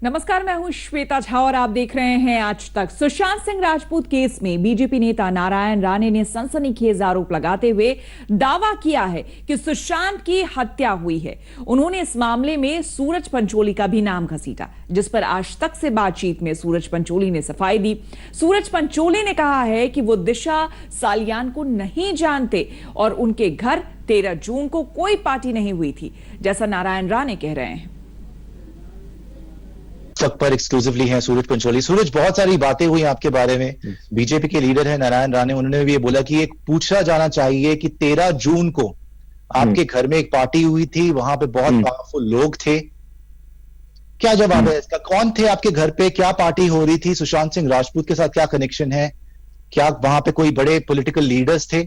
नमस्कार, मैं हूं श्वेता झा और आप देख रहे हैं आज तक। सुशांत सिंह राजपूत केस में बीजेपी नेता नारायण राणे ने सनसनीखेज आरोप लगाते हुए दावा किया है कि सुशांत की हत्या हुई है। उन्होंने इस मामले में सूरज पंचोली का भी नाम घसीटा, जिस पर आज तक से बातचीत में सूरज पंचोली ने सफाई दी। सूरज पंचोली ने कहा है कि वो दिशा सालियान को नहीं जानते और उनके घर 13 जून को कोई पार्टी नहीं हुई थी, जैसा नारायण राणे कह रहे हैं। वक्त पर एक्सक्लूसिवली हैं सूरज पंचोली। सूरज, बहुत सारी बातें हुई आपके बारे में। बीजेपी के लीडर हैं नारायण राणे, उन्होंने भी ये बोला कि एक पूछा जाना चाहिए कि 13 जून को आपके घर में एक पार्टी हुई थी, वहां पे बहुत पावरफुल लोग थे। क्या जवाब है इसका? कौन थे आपके घर पे? क्या पार्टी हो रही थी? सुशांत सिंह राजपूत के साथ क्या कनेक्शन है? क्या वहां पे कोई बड़े पॉलिटिकल लीडर्स थे?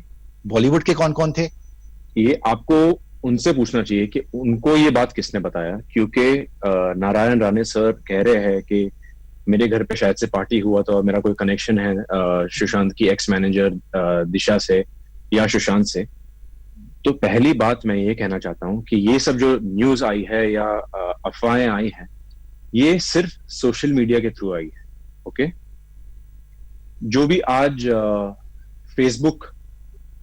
बॉलीवुड के कौन कौन थे? ये आपको उनसे पूछना चाहिए कि उनको ये बात किसने बताया, क्योंकि नारायण राणे सर कह रहे हैं कि मेरे घर पे शायद से पार्टी हुआ था और मेरा कोई कनेक्शन है सुशांत की एक्स मैनेजर दिशा से या सुशांत से। तो पहली बात मैं ये कहना चाहता हूं कि ये सब जो न्यूज आई है या अफवाहें आई हैं, ये सिर्फ सोशल मीडिया के थ्रू आई है। ओके, जो भी आज फेसबुक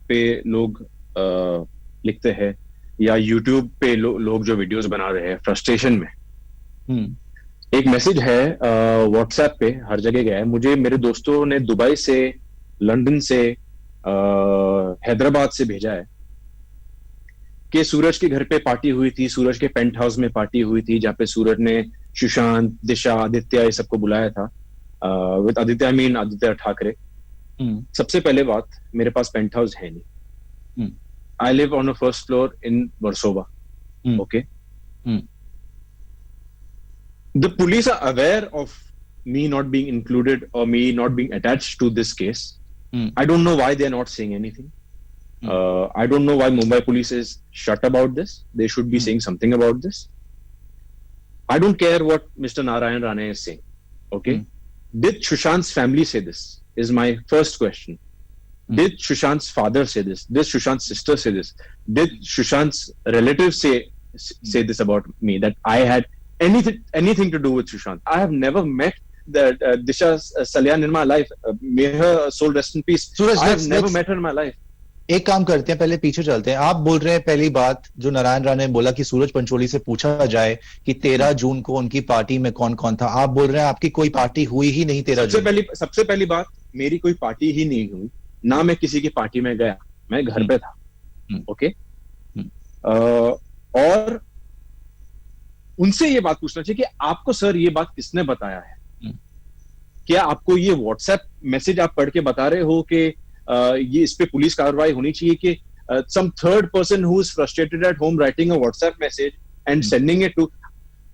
पे लोग लिखते हैं या यूट्यूब पे लोग जो वीडियोस बना रहे हैं फ्रस्ट्रेशन में, एक मैसेज है व्हाट्सएप पे हर जगह गया है। मुझे मेरे दोस्तों ने दुबई से, लंदन से, हैदराबाद से भेजा है कि सूरज के घर पे पार्टी हुई थी, सूरज के पेंट हाउस में पार्टी हुई थी, जहां पे सूरज ने सुशांत, दिशा, आदित्य ये सबको बुलाया था। With Aditya I mean Aditya Thackeray. सबसे पहले बात, मेरे पास पेंट हाउस है नहीं। I live on a first floor in Warsaw. Okay. The police are aware of me not being included or me not being attached to this case. I don't know why they're not saying anything. I don't know why Mumbai police is shut about this. They should be saying something about this. I don't care what Mr. Narayan Rane is saying. Okay. Did Sushant's family say this? Is my first question. Did Sushant's father say this? Did Sushant's sister say this? Did Sushant's relatives say this about me, that I had anything to do with Sushant? I have never met Disha Salian in my life. May her soul rest in peace. I have never met her in my life. एक काम करते हैं, पहले पीछे चलते हैं। आप बोल रहे हैं पहली बात जो नारायण राणे ने बोला कि सूरज पंचोली से पूछा जाए कि 13 जून को उनकी पार्टी में कौन कौन था। आप बोल रहे हैं आपकी कोई पार्टी हुई ही नहीं 13 जून। सबसे पहली बात, मेरी कोई पार्टी ही नहीं हुई, ना मैं किसी की पार्टी में गया, मैं घर पे था। ओके। और उनसे ये बात पूछना चाहिए कि आपको सर ये बात किसने बताया है? क्या आपको ये व्हाट्सएप मैसेज आप पढ़ के बता रहे हो कि ये इस पे पुलिस कार्रवाई होनी चाहिए कि some third person who is frustrated at home writing a WhatsApp message and sending it to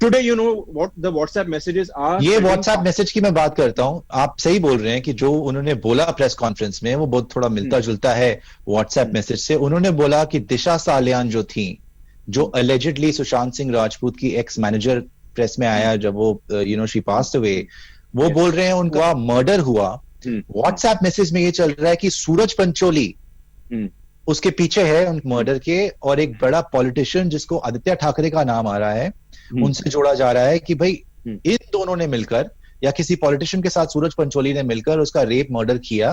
Today, you know what the WhatsApp messages are. ये WhatsApp मैसेज की मैं बात करता हूं। आप सही बोल रहे हैं कि जो उन्होंने बोला प्रेस कॉन्फ्रेंस में वो बहुत थोड़ा मिलता जुलता है WhatsApp मैसेज से। उन्होंने बोला कि दिशा सालियान जो थी, जो अलेजिडली सुशांत सिंह राजपूत की एक्स मैनेजर, प्रेस में आया जब वो शी पास्ड अवे, वो बोल रहे हैं उनका मर्डर हुआ। WhatsApp मैसेज में ये चल रहा है कि सूरज पंचोली उसके पीछे है उन मर्डर के, और एक बड़ा पॉलिटिशियन जिसको आदित्य ठाकरे का नाम आ रहा है, उनसे जोड़ा जा रहा है कि भाई इन दोनों ने मिलकर या किसी पॉलिटिशियन के साथ सूरज पंचोली ने मिलकर उसका रेप मर्डर किया।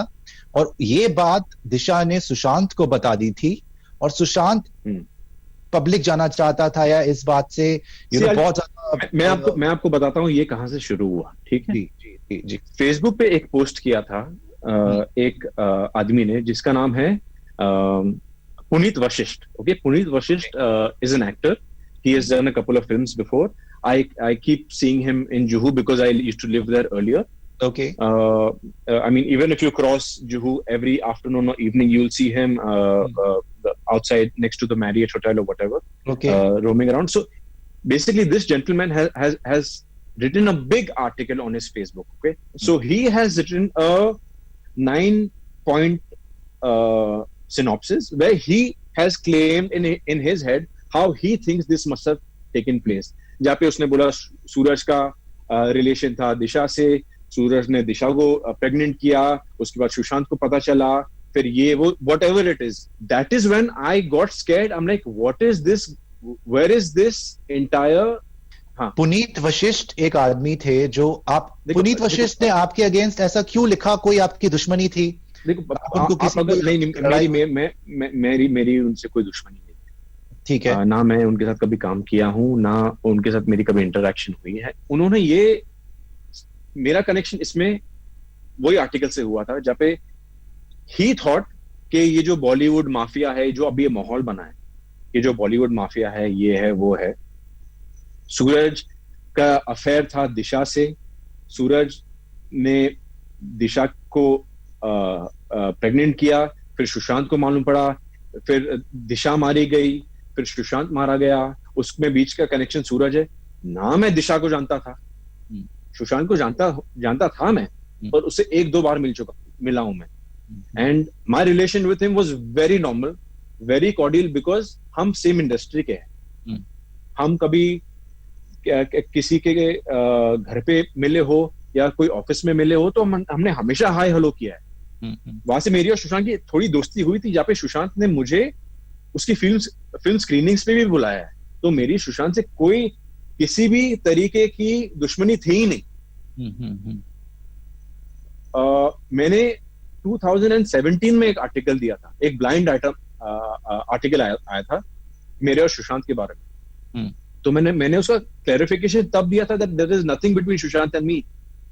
और ये बात दिशा ने सुशांत को बता दी थी और सुशांत पब्लिक जाना चाहता था या इस बात से बहुत ज्यादा। मैं आपको बताता हूँ ये कहां से शुरू हुआ। ठीक है जी। फेसबुक पे एक पोस्ट किया था एक आदमी ने, जिसका नाम है Puneet Vashishtha. Okay, Puneet Vashishtha is an actor. He has done a couple of films before. I keep seeing him in Juhu because I used to live there earlier. Okay. I mean, even if you cross Juhu every afternoon or evening, you'll see him outside next to the Marriott Hotel or whatever. Okay. Roaming around. So basically, this gentleman has written a big article on his Facebook. Okay. So he has written a 9-point synopsis where he has claimed in his head how he thinks this must have taken place. जहाँ पे उसने बोला सूरज का relation था दिशा से, सूरज ने दिशा को pregnant किया, उसके बाद सुशांत को पता चला, फिर ये वो whatever it is. That is when I got scared. I'm like, what is this? Where is this entire हाँ पुनीत वशिष्ठ एक आदमी थे जो आप देखो पुनीत वशिष्ठ ने आपके अगेंस्ट ऐसा क्यों लिखा? कोई आपकी दुश्मनी थी? देखो आप उनको आप किसी अगर कोई नहीं आपकी नहीं लड़ाई? मेरी मेरी उनसे कोई दुश्मनी नहीं है। ठीक है। ना मैं उनके साथ कभी काम किया हूँ, ना उनके साथ मेरी कभी इंटरेक्शन हुई है। उन्होंने ये मेरा कनेक्शन इसमें वही आर्टिकल से हुआ था जहाँ पे ही थॉट कि ये जो बॉलीवुड माफिया है, जो अभी ये माहौल बना है, ये जो बॉलीवुड माफिया है, ये है वो है। सूरज का अफेयर था दिशा से। सूरज ने दिशा को प्रेग्नेंट किया, फिर सुशांत को मालूम पड़ा, फिर दिशा मारी गई, फिर सुशांत मारा गया। उसमें बीच का कनेक्शन सूरज है। ना मैं दिशा को जानता था, सुशांत को जानता जानता था मैं, पर उससे एक दो बार मिला हूं मैं। And my relation with him was very normal, very cordial, because हम सेम इंडस्ट्री के हैं। हम कभी किसी के घर पे मिले हो या कोई ऑफिस में मिले हो तो हमने हमेशा हाय हेलो किया है। वहां से मेरी और सुशांत की थोड़ी दोस्ती हुई थी, जहाँ पे सुशांत ने मुझे उसकी फिल्म स्क्रीनिंग्स पे भी बुलाया है। तो मेरी सुशांत से कोई किसी भी तरीके की दुश्मनी थी ही नहीं। मैंने 2017 में एक आर्टिकल दिया था, एक ब्लाइंड आर्टिकल आया था मेरे और सुशांत के बारे में। तो मैंने उसका क्लैरिफिकेशन तब दिया था that there is nothing between Sushant and me.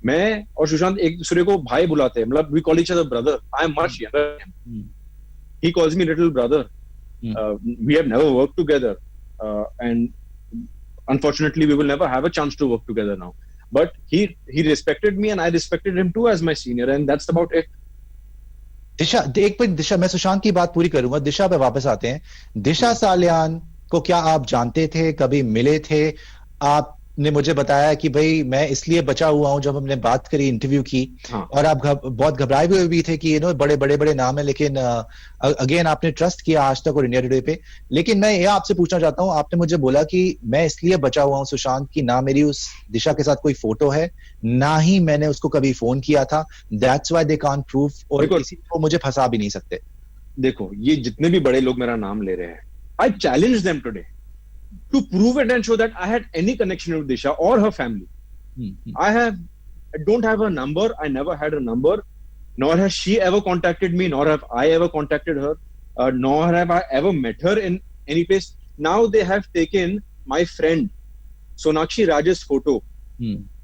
मैं और सुशांत एक दूसरे को भाई बुलाते हैं, मतलब we call each other brother. I am much younger, he calls me little brother. We have never worked together and unfortunately we will never have a chance to work together now, but he respected me and I respected him too as my senior, and that's about it. दिशा, एक minute दिशा, मैं सुशांत की बात पूरी करूंगा, दिशा पे वापस आते हैं। दिशा सालियान को क्या आप जानते थे, कभी मिले थे? आपने मुझे बताया कि भाई मैं इसलिए बचा हुआ हूं, जब हमने बात करी, इंटरव्यू की, हाँ। और आप बहुत घबराए हुए भी थे कि बड़े बड़े बड़े नाम है, लेकिन अगेन आपने ट्रस्ट किया आज तक और इंडिया टुडे पे। लेकिन मैं ये आपसे पूछना चाहता हूं, आपने मुझे बोला कि मैं इसलिए बचा हुआ हूं सुशांत की, ना मेरी उस दिशा के साथ कोई फोटो है, ना ही मैंने उसको कभी फोन किया था, that's why they can't prove, और किसी को मुझे फंसा भी नहीं सकते। देखो, ये जितने भी बड़े लोग मेरा नाम ले रहे हैं, I challenged them today to prove it and show that I had any connection with Disha or her family. I don't have her number. I never had her number, nor has she ever contacted me, nor have I ever contacted her, nor have I ever met her in any place. Now they have taken my friend Sonakshi Raj's photo.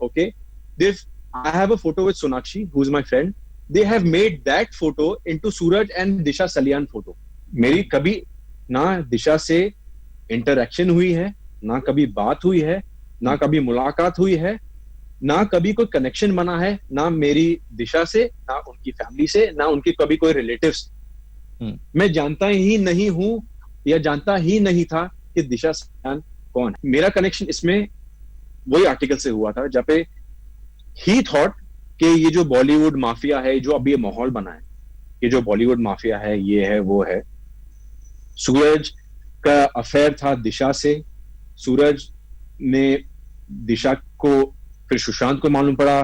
Okay, I have a photo with Sonakshi, who's my friend. They have made that photo into Suraj and Disha Salian photo. मेरी कभी ना दिशा से interaction हुई है, ना कभी बात हुई है, ना कभी मुलाकात हुई है, ना कभी कोई कनेक्शन बना है, ना मेरी दिशा से, ना उनकी फैमिली से, ना उनके कभी कोई रिलेटिव्स। मैं जानता ही नहीं हूं या जानता ही नहीं था कि दिशा सलियान कौन है। मेरा कनेक्शन इसमें वही आर्टिकल से हुआ था जहाँ पे ही थॉट कि ये जो बॉलीवुड माफिया है, जो अभी ये माहौल बना है, ये जो बॉलीवुड माफिया है, ये है वो है। सूरज का अफेयर था दिशा से। सूरज ने दिशा को, फिर सुशांत को मालूम पड़ा,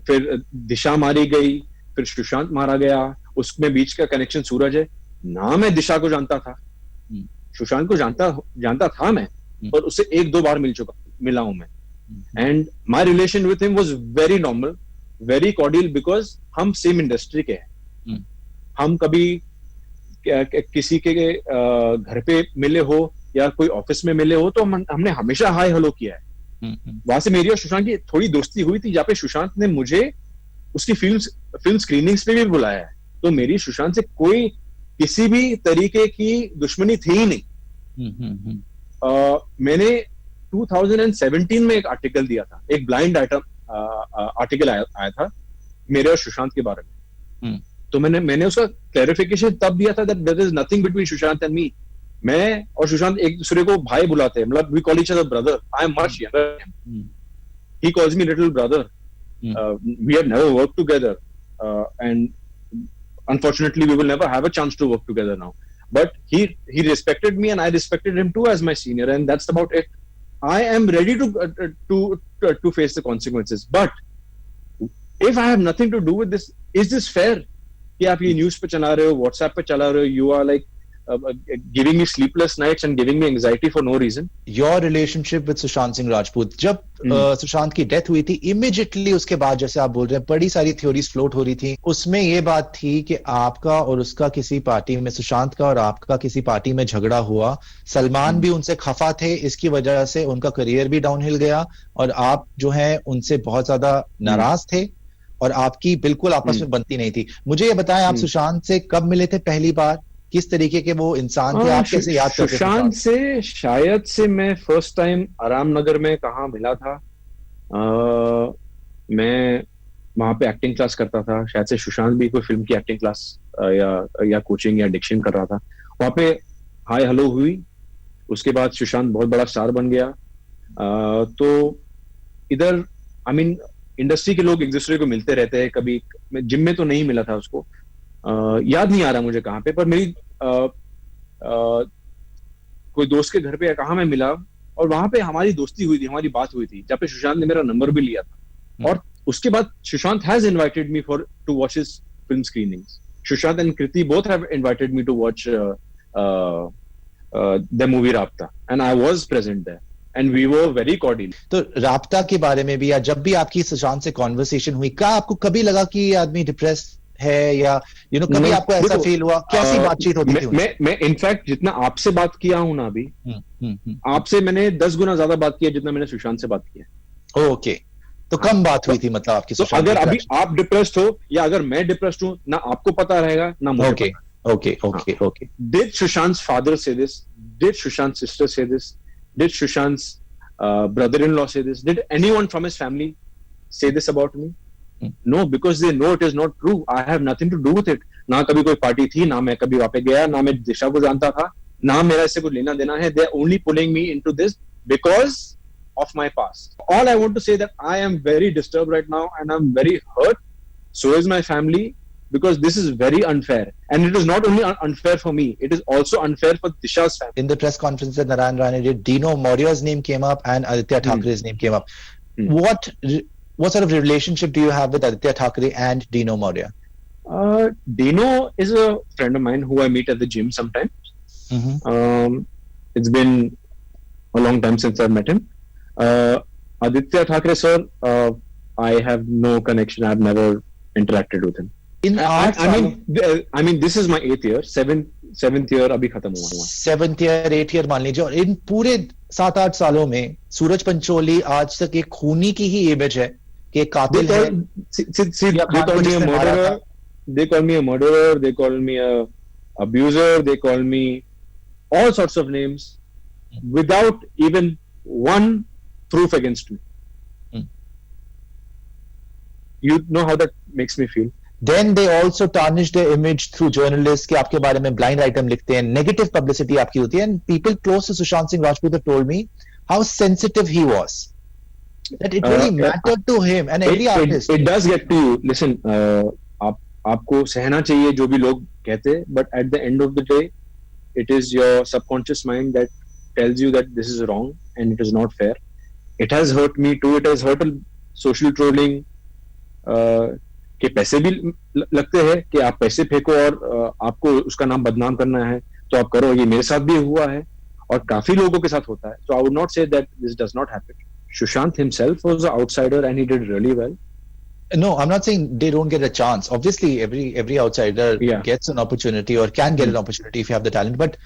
फिर दिशा मारी गई, फिर सुशांत मारा गया। उसमें बीच का कनेक्शन सूरज है। ना मैं दिशा को जानता था, सुशांत को जानता था मैं, पर उससे एक दो बार मिला हूं मैं। And my relation with him was very normal, very cordial, because हम सेम इंडस्ट्री के हैं। हम कभी किसी के घर पे मिले हो या कोई ऑफिस में मिले हो तो हमने हमेशा हाय हेलो किया है। वहां से मेरी और सुशांत की थोड़ी दोस्ती हुई थी, जहाँ पे सुशांत ने मुझे उसकी फिल्म स्क्रीनिंग्स पे भी बुलाया है। तो मेरी सुशांत से कोई किसी भी तरीके की दुश्मनी थी ही नहीं। मैंने 2017 में एक आर्टिकल दिया था, एक ब्लाइंड आर्टिकल आया था मेरे और सुशांत के बारे में। तो मैंने उसका क्लैरिफिकेशन तब दिया था that there is nothing between Sushant and me. मैं और सुशांत एक दूसरे को भाई बुलाते हैं, मतलब we call each other brother. I am much younger, he calls me little brother. We have never worked together and unfortunately we will never have a chance to work together now, but he respected me and I respected him too as my senior, and that's about it. I am ready to face the consequences, but if I have nothing to do with this, is this fair कि आप ये news पे चला रहे हो, WhatsApp पे चला रहे हो, you are like giving me sleepless nights and giving me anxiety for no reason. Your relationship with Sushant Singh Rajput, जब सुशांत की डेथ हुई थी, इमीडिएटली उसके बाद जैसे आप बोल रहे हैं बड़ी सारी थ्योरीज फ्लोट हो रही थी, उसमें ये बात थी कि आपका और उसका किसी पार्टी में, सुशांत का और आपका किसी पार्टी में झगड़ा हुआ, सलमान भी उनसे खफा थे, इसकी वजह से उनका करियर भी डाउनहिल गया और आप जो है उनसे बहुत ज्यादा नाराज थे और आपकी बिल्कुल आपस में बनती नहीं थी। मुझे ये बताएं, आप सुशांत से कब मिले थे पहली बार, किस तरीके के वो इंसान थे, आप कैसे याद करते हैं सुशांत से? शायद से मैं फर्स्ट टाइम आराम नगर में कहाँ मिला था, मैं वहां पे एक्टिंग क्लास करता था, शायद से सुशांत भी कोई फिल्म की एक्टिंग क्लास या कोचिंग या डिक्शन कर रहा था, वहां पे हाय हेलो हुई। उसके बाद सुशांत बहुत बड़ा स्टार बन गया। तो इधर आई मीन इंडस्ट्री के लोग एक दूसरे को मिलते रहते हैं, कभी मैं जिम में तो नहीं मिला था उसको, याद नहीं आ रहा मुझे कहाँ पे, पर मेरी कोई दोस्त के घर पे कहाँ मैं मिला और वहां पे हमारी दोस्ती हुई थी, हमारी बात हुई थी, जहाँ पे सुशांत ने मेरा नंबर भी लिया था। और उसके बाद Sushant has invited me for to watch his film screenings. Sushant and Kriti both have invited me to watch the movie Raabta and I was present there and we were very cordial. तो राब्ता के बारे में भी, या जब भी आपकी सुशांत से कॉन्वर्सेशन हुई, क्या आपको कभी लगा कि ये आदमी डिप्रेस है, या कभी आपको ऐसा फील हुआ? कैसी बातचीत होती थी? मैं इनफैक्ट जितना आपसे बात किया हूं ना अभी, आपसे मैंने 10 गुना ज्यादा बात किया जितना मैंने सुशांत से बात किया। ओके, तो कम बात हुई थी मतलब आपकी सुशांत? अगर अभी आप डिप्रेस्ड हो या अगर मैं डिप्रेस्ड हूं, ना आपको पता रहेगा ना मुझे। Okay. Did Sushant's father say this? Did Sushant's sister say this? Did Sushant's brother-in-law say this? Did anyone from his family say this about me? No, because they know it is not true. I have nothing to do with it. ना कभी कोई party थी, ना मैं कभी वहां पे गया, ना मैं दिशा को जानता था, ना मेरा इससे कुछ लेना देना है. They are only pulling me into this because of my past. All I want to say that I am very disturbed right now and I'm very hurt. So is my family, because this is very unfair. And it is not only unfair for me, it is also unfair for Disha's family. In the press conference that Narayan Rane did, Dino Maurya's name came up and Aditya Thakere's name came up. What sort of relationship do you have with Aditya Thakere and Dino Maurya? Dino is a friend of mine who I meet at the gym sometimes. It's been a long time since I've met him. Aditya Thakere sir, I have no connection. I've never interacted with him. I mean, this is my 8th year. Seventh year अभी खत्म हुआ. 7th year, 8th year मान लीजिए. और इन पूरे 7-8 सालों में सूरज पंचोली आज तक एक खूनी की ही इमेज है कि एक कातिल है. They call me a murderer. They call me a murderer. They call me a abuser. They call me all sorts of names without even one proof against me. You know how that makes me feel. Then they also tarnish their image through journalists कि आपके बारे में blind item लिखते हैं, negative publicity आपकी होती है. And people close to Sushant Singh Rajput have told me how sensitive he was, that it really mattered to him and every artist. It does get to you. Listen, आपको सहना चाहिए जो भी लोग कहते हैं, but at the end of the day, it is your subconscious mind that tells you that this is wrong and it is not fair. It has hurt me too. It has hurt social trolling. कि पैसे भी लगते हैं कि आप पैसे फेंको और आपको उसका नाम बदनाम करना है तो आप करो. ये मेरे साथ भी हुआ है और काफी लोगों के साथ होता है. So I would not say that this does not happen. Sushant himself was an outsider and he did really well. No, I'm not saying they don't get a chance. Obviously, every outsider gets an opportunity or can get an opportunity if you have the talent. But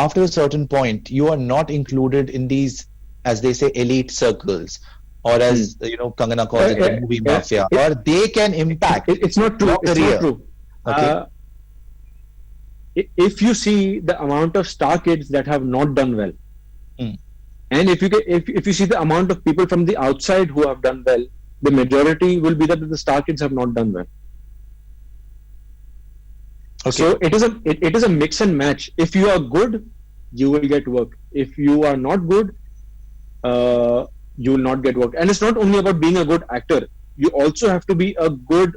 after a certain point, you are not included in these, as they say, elite circles. Or as Kangana calls it, the movie mafia, or they can impact. It's not true. It's not true. Okay. If you see the amount of star kids that have not done well, and if you see the amount of people from the outside who have done well, the majority will be that the star kids have not done well. Okay. So it is a mix and match. If you are good, you will get work. If you are not good, you will not get work. And it's not only about being a good actor. You also have to be a good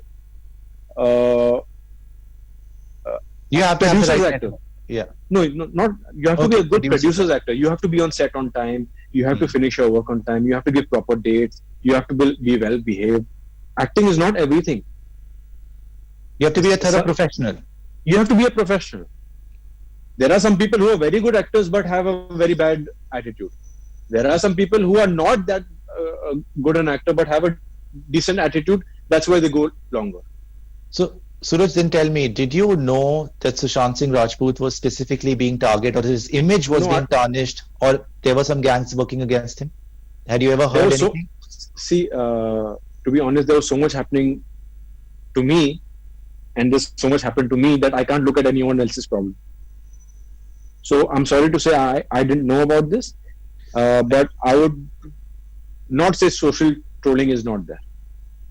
you have to have the right actor. Yeah. No, not you have to be a good producer's actor. You have to be on set on time. You have to finish your work on time. You have to give proper dates. You have to be well behaved. Acting is not everything. You have to be a thorough professional. You have to be a professional. There are some people who are very good actors but have a very bad attitude. There are some people who are not that good an actor but have a decent attitude. That's why they go longer. So, Suraj, then tell me, did you know that Sushant Singh Rajput was specifically being targeted, or his image was being tarnished, or there were some gangs working against him? Had you ever heard anything? To be honest, there was so much happening to me, and there's so much happened to me that I can't look at anyone else's problem. So I'm sorry to say I didn't know about this, but I would not say social trolling is not there.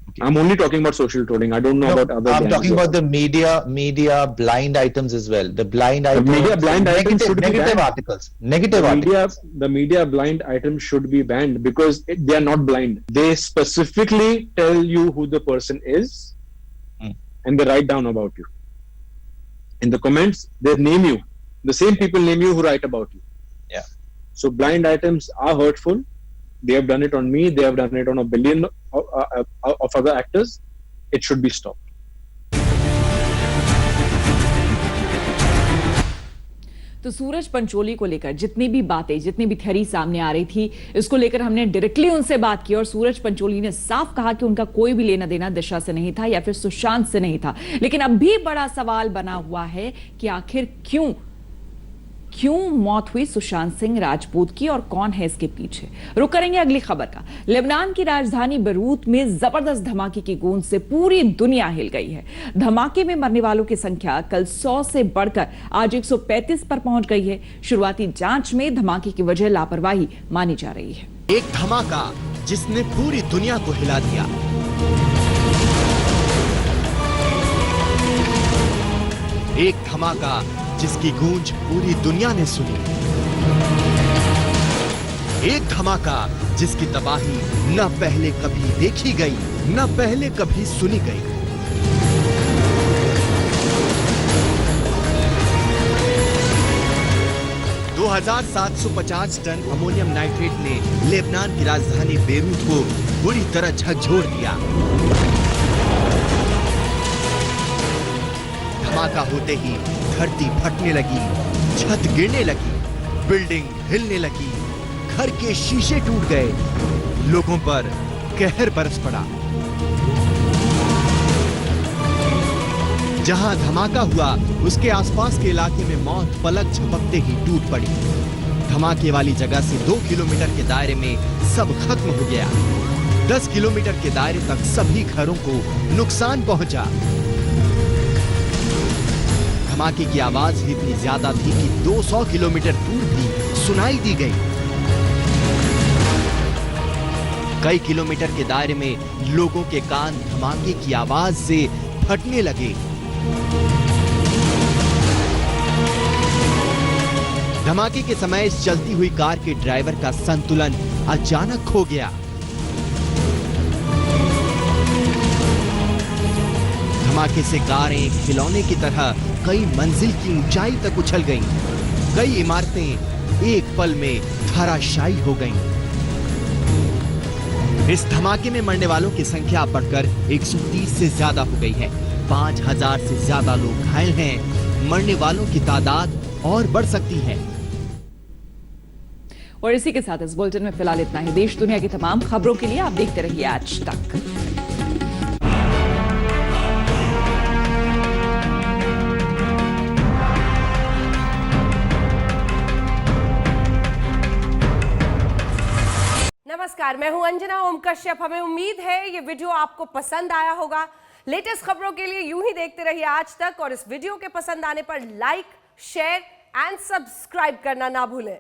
Okay. I'm only talking about social trolling. I don't know about other. I'm talking about the media blind items as well. The blind items. Media blind items should be negative banned. articles. Negative articles. The media blind items should be banned because they are not blind. They specifically tell you who the person is, and they write down about you. In the comments, they name you. The same people name you who write about you. Yeah. So blind items are hurtful. They have done it on me. They have done it on a billion of other actors. It should be stopped. तो सूरज पंचोली को लेकर जितनी भी बातें, जितनी भी theory सामने आ रही थी, इसको लेकर हमने डायरेक्टली उनसे बात की और सूरज पंचोली ने साफ कहा कि उनका कोई भी लेना देना दिशा से नहीं था या फिर सुशांत से नहीं था। लेकिन अब भी बड़ा सवाल बना हुआ है कि आखिर क्यों मौत हुई सुशांत सिंह राजपूत की और कौन है इसके पीछे। रुक करेंगे अगली खबर का। लेबनान की राजधानी बेरूत में जबरदस्त धमाके की गूंज से पूरी दुनिया हिल गई है। धमाके में मरने वालों की संख्या कल 100 से बढ़कर आज 135 पर पहुंच गई है। शुरुआती जांच में धमाके की वजह लापरवाही मानी जा रही है। एक धमाका जिसने पूरी दुनिया को हिला दिया। एक धमाका जिसकी गूंज पूरी दुनिया ने सुनी। एक धमाका जिसकी तबाही न पहले कभी देखी गई, न पहले कभी सुनी गई। दो 2750 टन अमोनियम नाइट्रेट ने लेबनान की राजधानी बेरूत को बुरी तरह झकझोर दिया। धमाका होते ही धरती फटने लगी, छत गिरने लगी, बिल्डिंग हिलने लगी, घर के शीशे टूट गए, लोगों पर कहर बरस पड़ा। जहां धमाका हुआ उसके आसपास के इलाके में मौत पलक झपकते ही टूट पड़ी। धमाके वाली जगह से 2 किलोमीटर के दायरे में सब खत्म हो गया। 10 किलोमीटर के दायरे तक सभी घरों को नुकसान पहुंचा। धमाके की आवाज ही इतनी ज्यादा थी कि 200 किलोमीटर दूर भी सुनाई दी गई। कई किलोमीटर के दायरे में लोगों के कान धमाके की आवाज से फटने लगे। धमाके के समय इस चलती हुई कार के ड्राइवर का संतुलन अचानक खो गया। धमाके से कारें खिलौने की तरह कई मंजिल की ऊंचाई तक उछल गईं। कई इमारतें एक पल में धराशायी हो गईं। इस धमाके में मरने वालों की संख्या बढ़कर 130 से ज्यादा हो गई है। 5000 से ज्यादा लोग घायल हैं। मरने वालों की तादाद और बढ़ सकती है। और इसी के साथ इस बुलेटिन में फिलहाल इतना ही। देश दुनिया की तमाम खबरों के लिए आप देखते रहिए आज तक। नमस्कार, मैं हूं अंजना ओम कश्यप। हमें उम्मीद है ये वीडियो आपको पसंद आया होगा। लेटेस्ट खबरों के लिए यूं ही देखते रहिए आज तक और इस वीडियो के पसंद आने पर लाइक, शेयर एंड सब्सक्राइब करना ना भूलें।